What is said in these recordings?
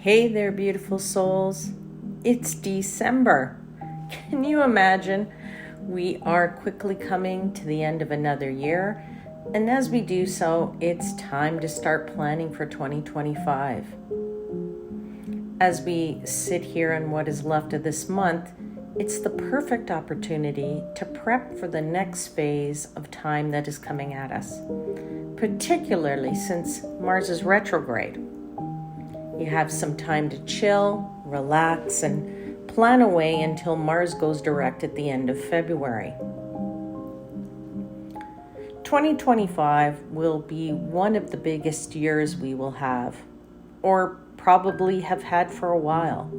Hey there, beautiful souls. It's December. Can you imagine? We are quickly coming to the end of another year, and as we do so, it's time to start planning for 2025. As we sit here in what is left of this month, it's the perfect opportunity to prep for the next phase of time that is coming at us, particularly since Mars is retrograde. You have some time to chill, relax, and plan away until Mars goes direct at the end of February. 2025 will be one of the biggest years we will have, or probably have had for a while.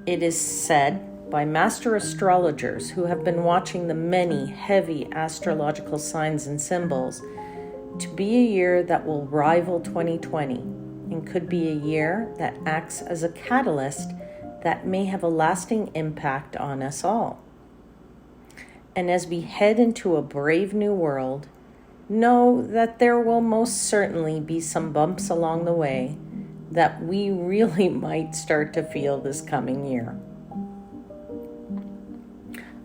It is said by master astrologers who have been watching the many heavy astrological signs and symbols to be a year that will rival 2020 and could be a year that acts as a catalyst that may have a lasting impact on us all. And as we head into a brave new world, know that there will most certainly be some bumps along the way that we really might start to feel this coming year.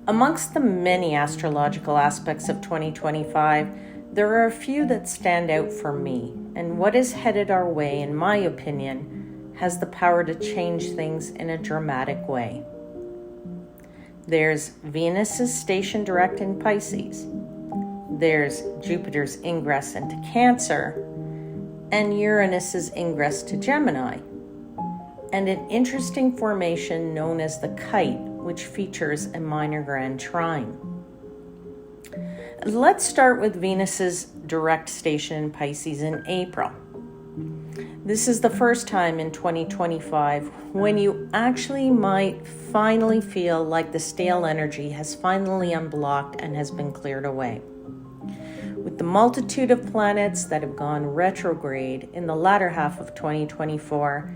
Amongst the many astrological aspects of 2025, there are a few that stand out for me, and what is headed our way, in my opinion, has the power to change things in a dramatic way. There's Venus's station direct in Pisces. There's Jupiter's ingress into Cancer, and Uranus's ingress to Gemini, and an interesting formation known as the Kite, which features a minor grand trine. Let's start with Venus's direct station in Pisces in April. This is the first time in 2025 when you actually might finally feel like the stale energy has finally unblocked and has been cleared away. With the multitude of planets that have gone retrograde in the latter half of 2024,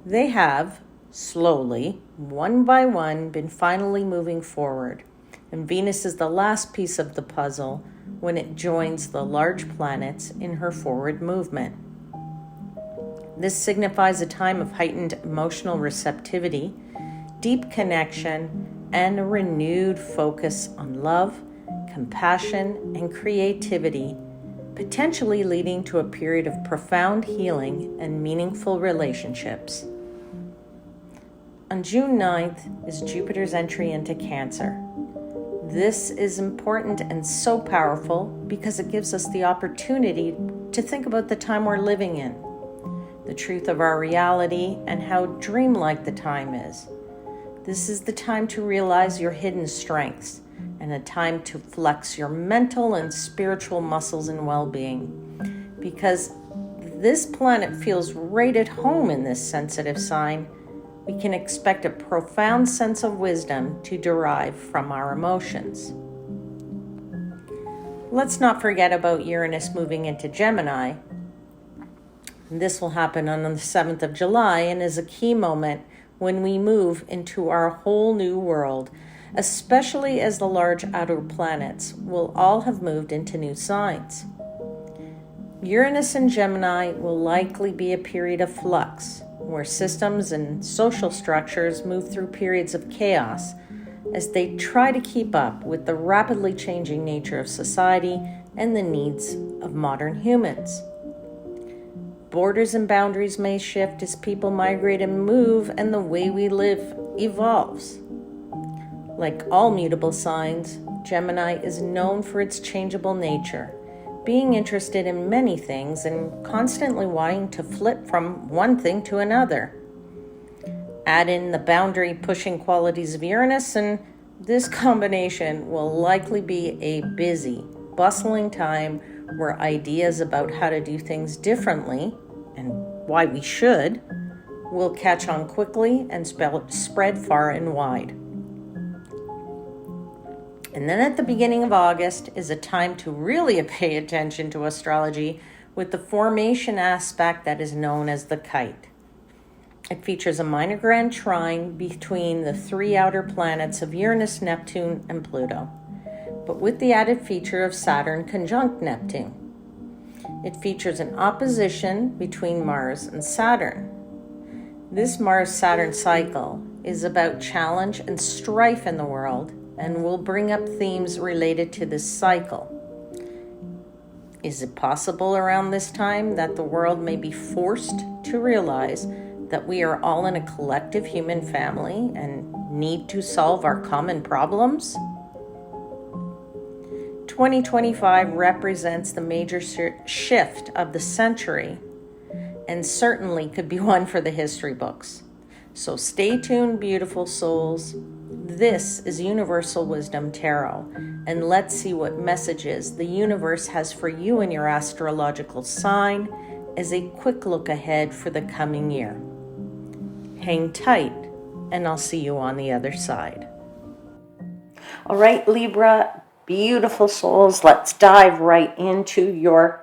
they have, slowly, one by one, been finally moving forward. And Venus is the last piece of the puzzle when it joins the large planets in her forward movement. This signifies a time of heightened emotional receptivity, deep connection, and a renewed focus on love, compassion, and creativity, potentially leading to a period of profound healing and meaningful relationships. On June 9th is Jupiter's entry into Cancer. This is important and so powerful because it gives us the opportunity to think about the time we're living in, the truth of our reality, and how dreamlike the time is. This is the time to realize your hidden strengths and a time to flex your mental and spiritual muscles and well-being, because this planet feels right at home in this sensitive sign. We can expect a profound sense of wisdom to derive from our emotions. Let's not forget about Uranus moving into Gemini. This will happen on the 7th of July and is a key moment when we move into our whole new world, especially as the large outer planets will all have moved into new signs. Uranus in Gemini will likely be a period of flux, where systems and social structures move through periods of chaos as they try to keep up with the rapidly changing nature of society and the needs of modern humans. Borders and boundaries may shift as people migrate and move, and the way we live evolves. Like all mutable signs, Gemini is known for its changeable nature, being interested in many things and constantly wanting to flip from one thing to another. Add in the boundary-pushing qualities of Uranus, and this combination will likely be a busy, bustling time where ideas about how to do things differently, and why we should, will catch on quickly and spread far and wide. And then at the beginning of August is a time to really pay attention to astrology with the formation aspect that is known as the Kite. It features a minor grand trine between the three outer planets of Uranus, Neptune, and Pluto, but with the added feature of Saturn conjunct Neptune. It features an opposition between Mars and Saturn. This Mars-Saturn cycle is about challenge and strife in the world and will bring up themes related to this cycle. Is it possible around this time that the world may be forced to realize that we are all in a collective human family and need to solve our common problems? 2025 represents the major shift of the century and certainly could be one for the history books. So stay tuned, beautiful souls. This is Universal Wisdom Tarot, and let's see what messages the universe has for you in your astrological sign as a quick look ahead for the coming year. Hang tight, and I'll see you on the other side. All right, Libra, beautiful souls, let's dive right into your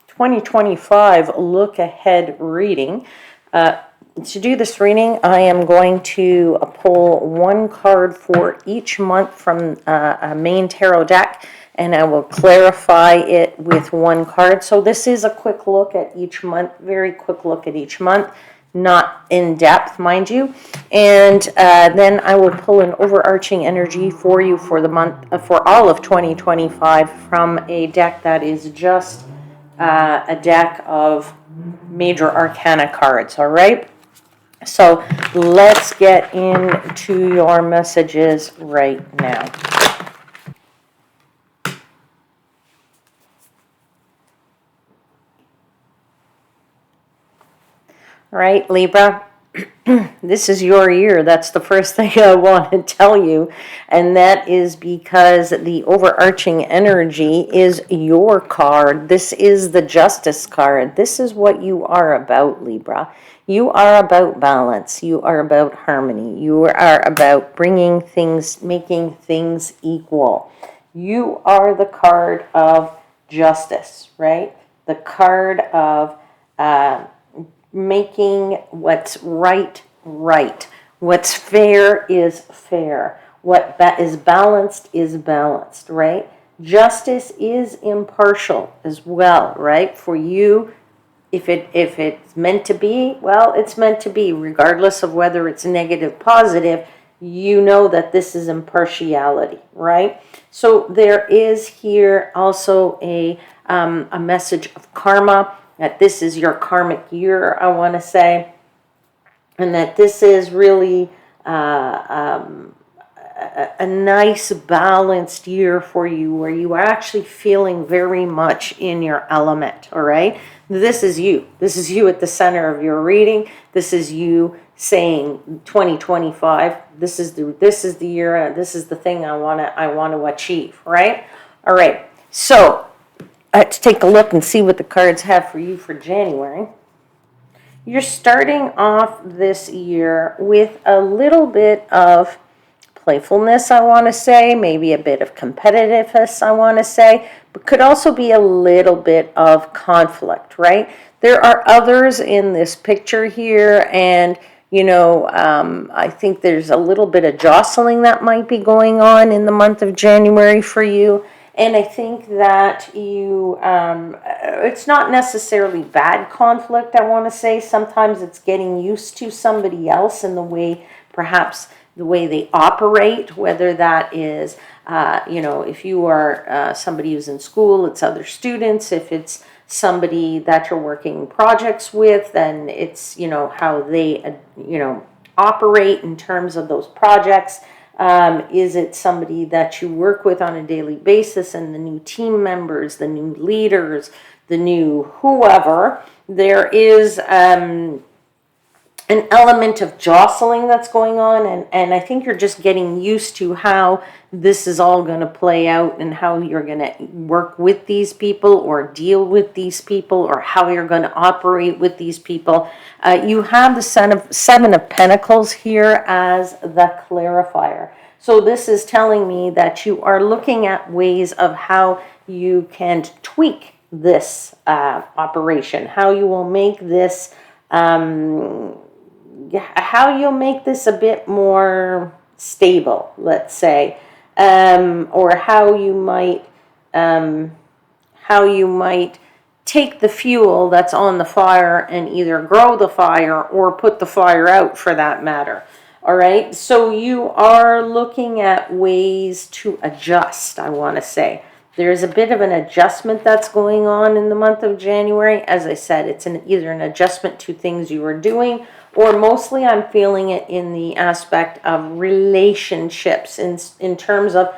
2025 look ahead reading. To do this reading, I am going to pull one card for each month from a main tarot deck, and I will clarify it with one card. So this is a quick look at each month, very quick look at each month, not in depth, mind you. And then I will pull an overarching energy for you for the month, for all of 2025 from a deck that is just a deck of major arcana cards, all right? So let's get into your messages right now. All right, Libra, this is your year. That's the first thing I want to tell you. And that is because the overarching energy is your card. This is the Justice card. This is what you are about, Libra. You are about balance. You are about harmony. You are about bringing things, making things equal. You are the card of justice, right? The card of making what's right, right. What's fair is fair. What is balanced is balanced, right? Justice is impartial as well, right? For you, if it's meant to be, well, it's meant to be, regardless of whether it's negative, positive. You know that this is impartiality, right? So there is here also a message of karma, that this is your karmic year, I want to say, and that this is really a nice balanced year for you, where you are actually feeling very much in your element, all right? This is you. This is you at the center of your reading. This is you saying 2025, this is the year, this is the thing I want to achieve, right? All right. So, let's take a look and see what the cards have for you for January. You're starting off this year with a little bit of playfulness, I want to say, maybe a bit of competitiveness, I want to say, but could also be a little bit of conflict, right? There are others in this picture here, and I think there's a little bit of jostling that might be going on in the month of January for you. And I think that it's not necessarily bad conflict, I want to say. Sometimes it's getting used to somebody else and the way, perhaps, the way they operate, whether that is, if you are somebody who's in school, it's other students. If it's somebody that you're working projects with, then it's, how they, operate in terms of those projects. Is it somebody that you work with on a daily basis, and the new team members, the new leaders, the new whoever? There is an element of jostling that's going on, and I think you're just getting used to how this is all going to play out and how you're going to work with these people or deal with these people or how you're going to operate with these people. You have the Seven of Pentacles here as the clarifier. So this is telling me that you are looking at ways of how you can tweak this operation, how you will make this how you'll make this a bit more stable, let's say, or how you might take the fuel that's on the fire and either grow the fire or put the fire out, for that matter. All right, so you are looking at ways to adjust, I want to say. There's a bit of an adjustment that's going on in the month of January. As I said, it's either an adjustment to things you are doing, or mostly I'm feeling it in the aspect of relationships, in terms of,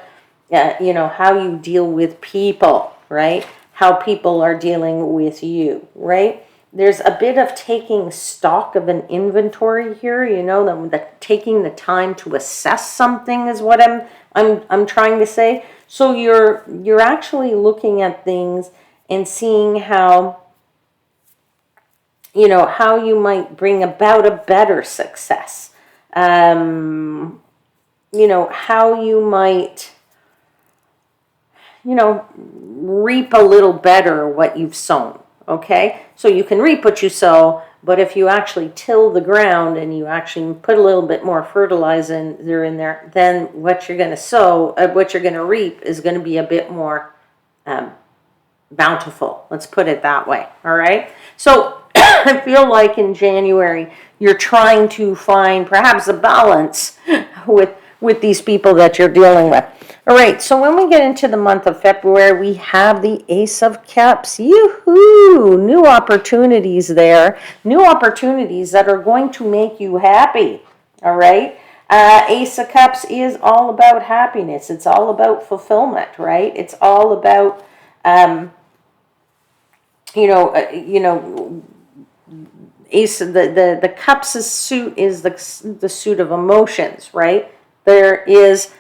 how you deal with people, right? How people are dealing with you, right? There's a bit of taking stock of an inventory here, the taking the time to assess something is what I'm trying to say. So you're actually looking at things and seeing how you might bring about a better success. How you might reap a little better what you've sown. Okay, so you can reap what you sow, but if you actually till the ground and you actually put a little bit more fertilizer in there, then what you're going to sow, what you're going to reap is going to be a bit more bountiful. Let's put it that way. All right. So I feel like in January, you're trying to find perhaps a balance with these people that you're dealing with. All right, so when we get into the month of February, we have the Ace of Cups. Yoo-hoo! New opportunities there. New opportunities that are going to make you happy. All right? Ace of Cups is all about happiness. It's all about fulfillment, right? It's all about, Ace, the Cups' suit is the suit of emotions, right? There is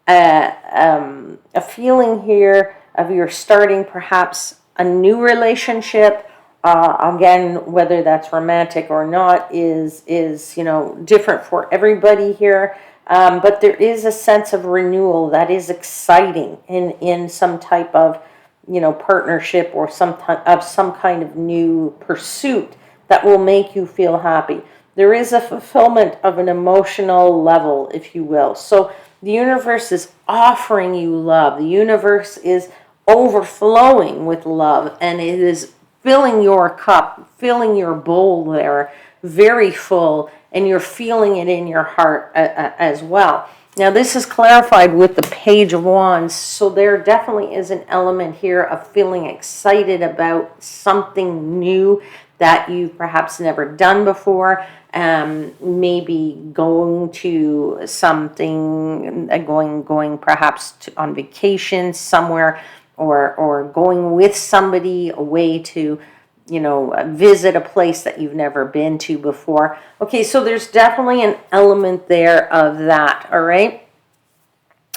a feeling here of you're starting perhaps a new relationship. Again, whether that's romantic or not is different for everybody here. But there is a sense of renewal that is exciting in some type of partnership or some kind of new pursuit that will make you feel happy. There is a fulfillment of an emotional level, if you will. So the universe is offering you love. The universe is overflowing with love, and it is filling your cup, filling your bowl there, very full, and you're feeling it in your heart as well. Now, this is clarified with the Page of Wands, so there definitely is an element here of feeling excited about something new that you've perhaps never done before. Maybe going to something, going perhaps on vacation somewhere, or going with somebody away to, visit a place that you've never been to before. Okay, so there's definitely an element there of that, all right?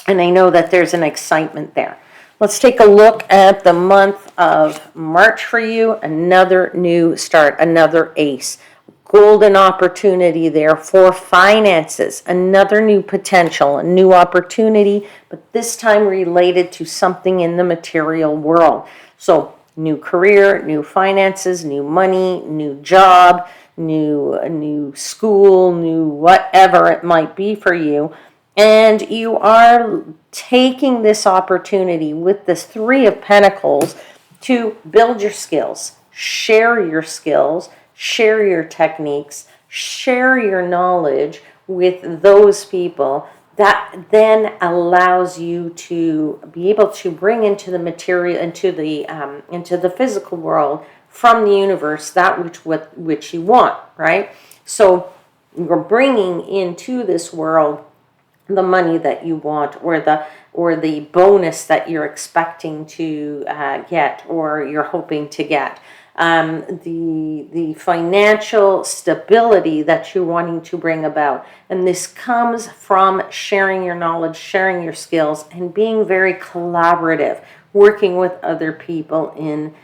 And I know that there's an excitement there. Let's take a look at the month of March for you. Another new start, another ace. Golden opportunity there for finances. Another new potential, a new opportunity, but this time related to something in the material world. So new career, new finances, new money, new job, new school, new whatever it might be for you. And you are taking this opportunity with this Three of Pentacles to build your skills, share your skills, share your techniques, share your knowledge with those people. That then allows you to be able to bring into the material, into the physical world from the universe that which you want, right? So you're bringing into this world the money that you want, or the bonus that you're expecting to get, or you're hoping to get. The financial stability that you're wanting to bring about. And this comes from sharing your knowledge, sharing your skills, and being very collaborative, working with other people in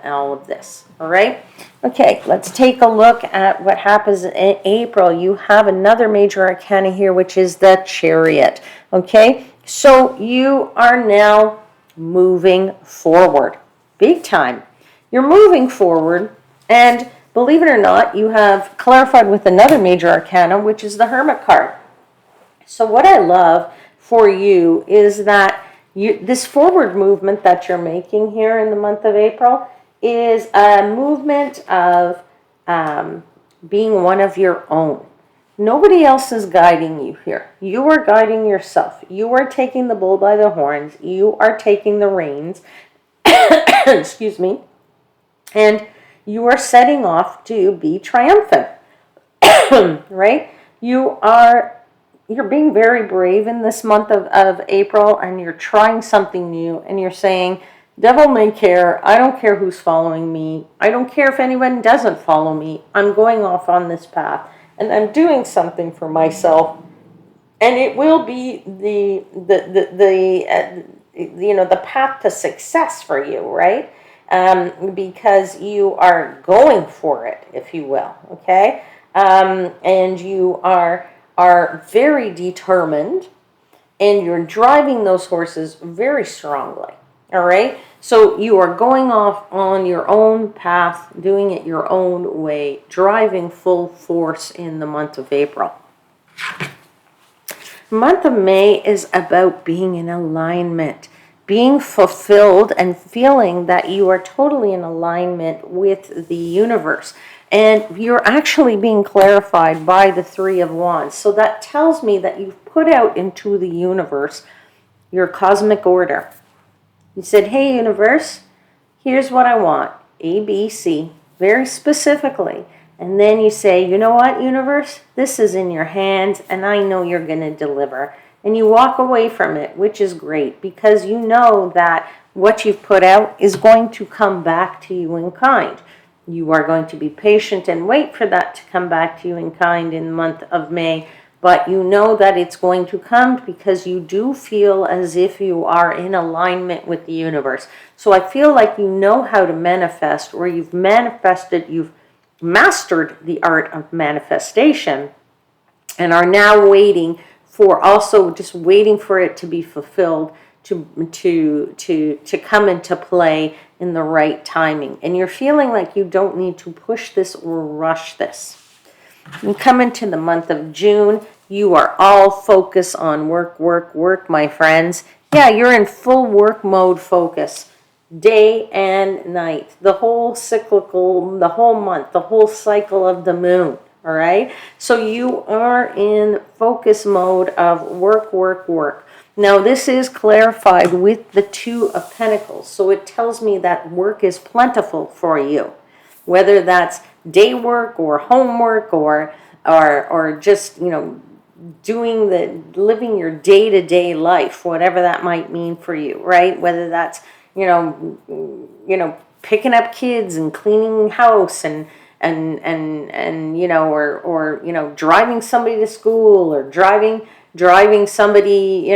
all of this. All right? Okay, let's take a look at what happens in April. You have another major arcana here, which is the Chariot. Okay? So you are now moving forward. Big time. You're moving forward, and believe it or not, you have clarified with another major arcana, which is the Hermit card. So what I love for you is that This forward movement that you're making here in the month of April is a movement of being one of your own. Nobody else is guiding you here. You are guiding yourself. You are taking the bull by the horns. You are taking the reins. Excuse me. And you are setting off to be triumphant. Right? You're being very brave in this month of April, and you're trying something new, and you're saying, devil may care, I don't care who's following me, I don't care if anyone doesn't follow me, I'm going off on this path, and I'm doing something for myself, and it will be the path to success for you, right? Because you are going for it, if you will, okay? And you are very determined, and you're driving those horses very strongly, all right? So you are going off on your own path, doing it your own way, driving full force in the month of April. The month of May is about being in alignment, being fulfilled, and feeling that you are totally in alignment with the universe. And you're actually being clarified by the Three of Wands. So that tells me that you've put out into the universe your cosmic order. You said, hey, universe, here's what I want, A, B, C, very specifically. And then you say, you know what, universe, this is in your hands, and I know you're going to deliver. And you walk away from it, which is great, because you know that what you've put out is going to come back to you in kind. You are going to be patient and wait for that to come back to you in kind in the month of May, but you know that it's going to come because you do feel as if you are in alignment with the universe. So I feel like you know how to manifest, or you've manifested, you've mastered the art of manifestation, and are now waiting for, also just waiting for it to be fulfilled, to come into play in the right timing. And you're feeling like you don't need to push this or rush this. You come into the month of June, you are all focused on work, work, work, my friends. Yeah, you're in full work mode focus, day and night, the whole cyclical, the whole month, the whole cycle of the moon. All right, so you are in focus mode of work, work, work. Now, this is clarified with the Two of Pentacles, so it tells me that work is plentiful for you, whether that's day work or homework or just, living your day-to-day life, whatever that might mean for you, right? Whether that's, picking up kids and cleaning house and driving somebody to school, or driving somebody,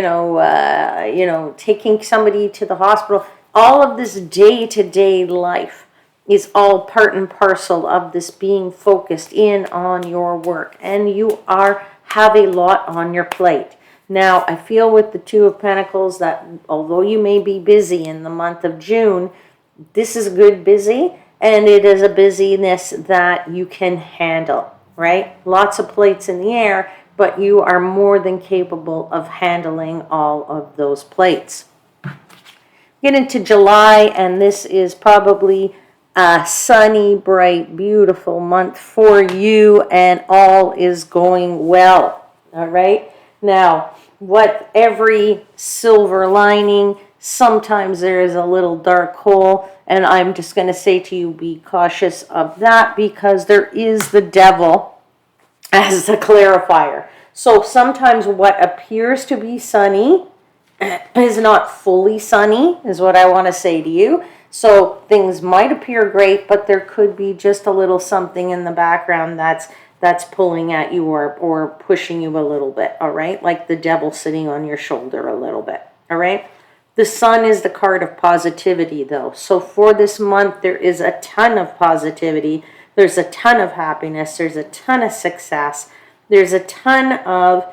taking somebody to the hospital. All of this day-to-day life is all part and parcel of this being focused in on your work, and you have a lot on your plate. Now, I feel with the Two of Pentacles that although you may be busy in the month of June, this is a good busy, and it is a busyness that you can handle, right? Lots of plates in the air, but you are more than capable of handling all of those plates. Get into July, and this is probably a sunny, bright, beautiful month for you, and all is going well, all right? Now, what every silver lining, sometimes there is a little dark hole, and I'm just going to say to you, be cautious of that, because there is the devil as the clarifier. So sometimes what appears to be sunny is not fully sunny, is what I want to say to you. So things might appear great, but there could be just a little something in the background that's pulling at you or pushing you a little bit, all right? Like the devil sitting on your shoulder a little bit, all right? The Sun is the card of positivity, though. So for this month, there is a ton of positivity. There's a ton of happiness. There's a ton of success. There's a ton of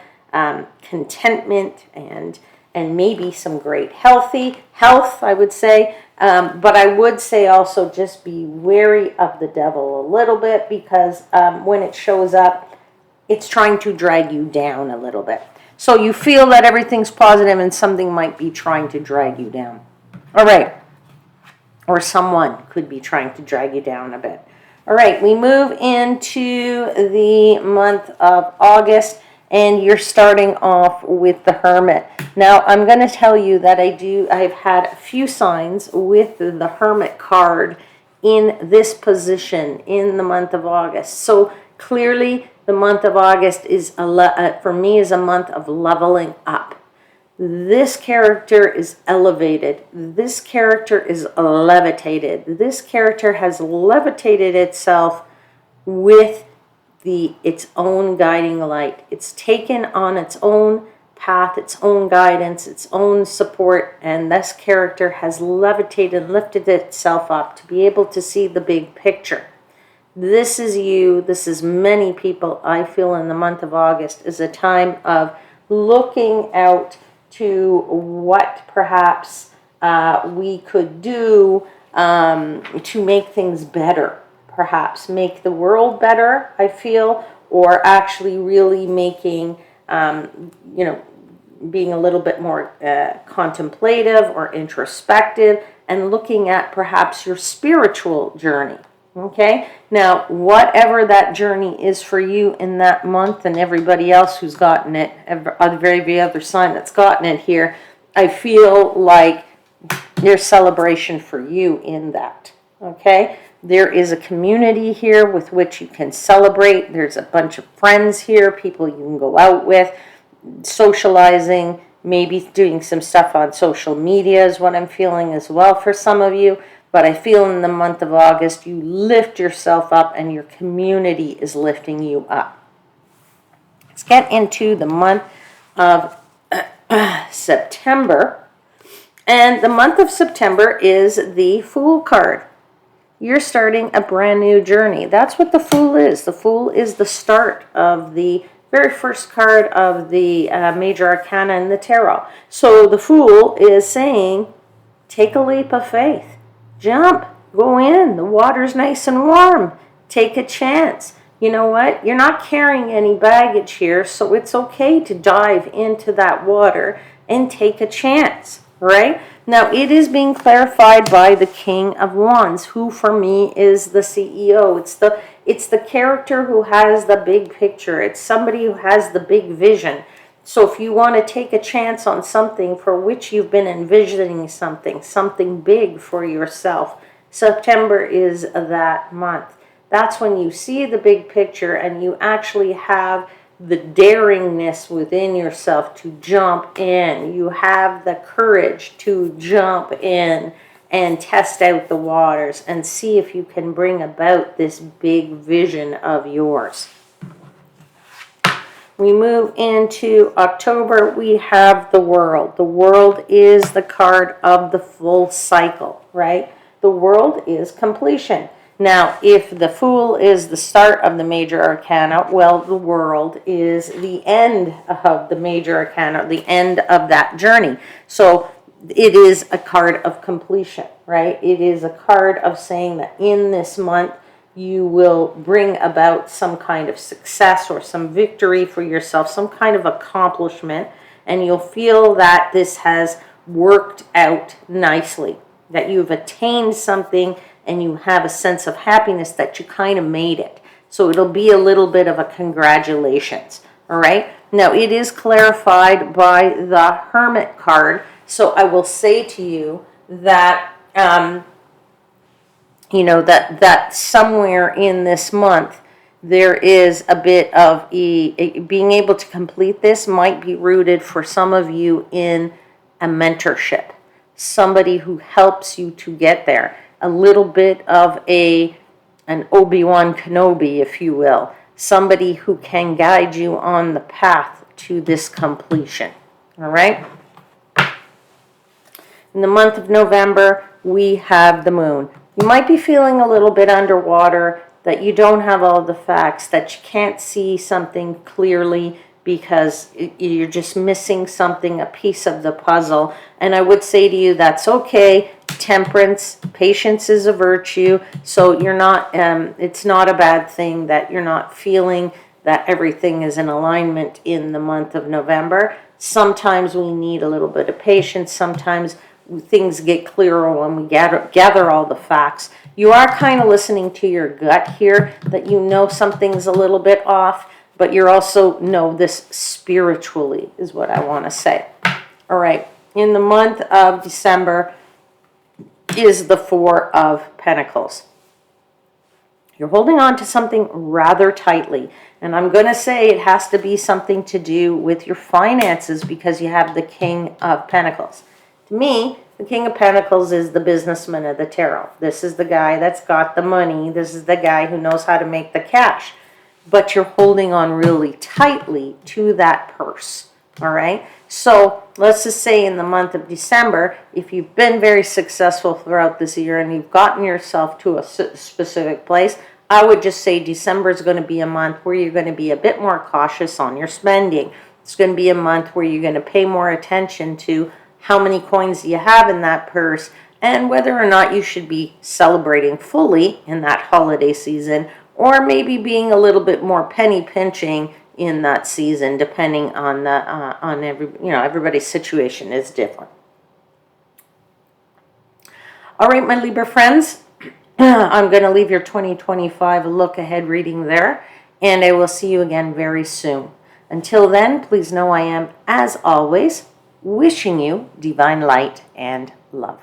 contentment and maybe some great health, I would say. But I would say also just be wary of the devil a little bit, because when it shows up, it's trying to drag you down a little bit. So you feel that everything's positive and something might be trying to drag you down. All right. Or someone could be trying to drag you down a bit. All right, we move into the month of August, and you're starting off with the Hermit. Now, I'm going to tell you that I've had a few signs with the Hermit card in this position in the month of August. So clearly, the month of August is for me is a month of leveling up. This character is elevated. This character is levitated. This character has levitated itself with its own guiding light. It's taken on its own path, its own guidance, its own support, and this character has levitated, lifted itself up to be able to see the big picture. This is you. This is many people. I feel in the month of August is a time of looking out to what perhaps we could do to make things better, perhaps make the world better, I feel, or actually really making, being a little bit more contemplative or introspective and looking at perhaps your spiritual journey. Okay, now whatever that journey is for you in that month, and everybody else who's gotten it, every other sign that's gotten it here, I feel like there's celebration for you in that. Okay, there is a community here with which you can celebrate. There's a bunch of friends here, people you can go out with, socializing, maybe doing some stuff on social media is what I'm feeling as well for some of you. But I feel in the month of August, you lift yourself up and your community is lifting you up. Let's get into the month of September. And the month of September is the Fool card. You're starting a brand new journey. That's what the Fool is. The Fool is the start of the very first card of the major arcana in the tarot. So the Fool is saying, take a leap of faith. Jump, go in, the water's nice and warm, take a chance. You know what, you're not carrying any baggage here, so it's okay to dive into that water and take a chance, right? Now, it is being clarified by the King of Wands, who for me is the CEO. It's the character who has the big picture. It's somebody who has the big vision. So if you want to take a chance on something for which you've been envisioning something big for yourself, September is that month. That's when you see the big picture and you actually have the daringness within yourself to jump in. You have the courage to jump in and test out the waters and see if you can bring about this big vision of yours. We move into October, we have the World. The World is the card of the full cycle, right? The World is completion. Now, if the Fool is the start of the major arcana, well, the World is the end of the major arcana, the end of that journey. So it is a card of completion, right? It is a card of saying that in this month, you will bring about some kind of success or some victory for yourself, some kind of accomplishment, and you'll feel that this has worked out nicely, that you've attained something and you have a sense of happiness that you kind of made it. So it'll be a little bit of a congratulations, all right? Now, it is clarified by the Hermit card, so I will say to you that that somewhere in this month there is a bit of being able to complete this might be rooted for some of you in a mentorship, somebody who helps you to get there, a little bit of an Obi-Wan Kenobi, if you will, somebody who can guide you on the path to this completion. All right? In the month of November, we have the Moon. You might be feeling a little bit underwater, that you don't have all the facts, that you can't see something clearly because you're just missing something, a piece of the puzzle. And I would say to you, that's okay. Temperance, patience is a virtue. So you're not, it's not a bad thing that you're not feeling that everything is in alignment in the month of November. Sometimes we need a little bit of patience. Sometimes things get clearer when we gather all the facts. You are kind of listening to your gut here, that you know something's a little bit off, but you also know this spiritually is what I want to say. All right, in the month of December is the Four of Pentacles. You're holding on to something rather tightly. And I'm going to say it has to be something to do with your finances, because you have the King of Pentacles. To me, the King of Pentacles is the businessman of the tarot. This is the guy that's got the money. This is the guy who knows how to make the cash. But you're holding on really tightly to that purse. All right? So let's just say in the month of December, if you've been very successful throughout this year and you've gotten yourself to a specific place, I would just say December is going to be a month where you're going to be a bit more cautious on your spending. It's going to be a month where you're going to pay more attention to how many coins you have in that purse and whether or not you should be celebrating fully in that holiday season, or maybe being a little bit more penny pinching in that season, depending on everybody's situation is different. All right, my Libra friends, I'm going to leave your 2025 look ahead reading there, and I will see you again very soon. Until then, please know I am, as always, wishing you divine light and love.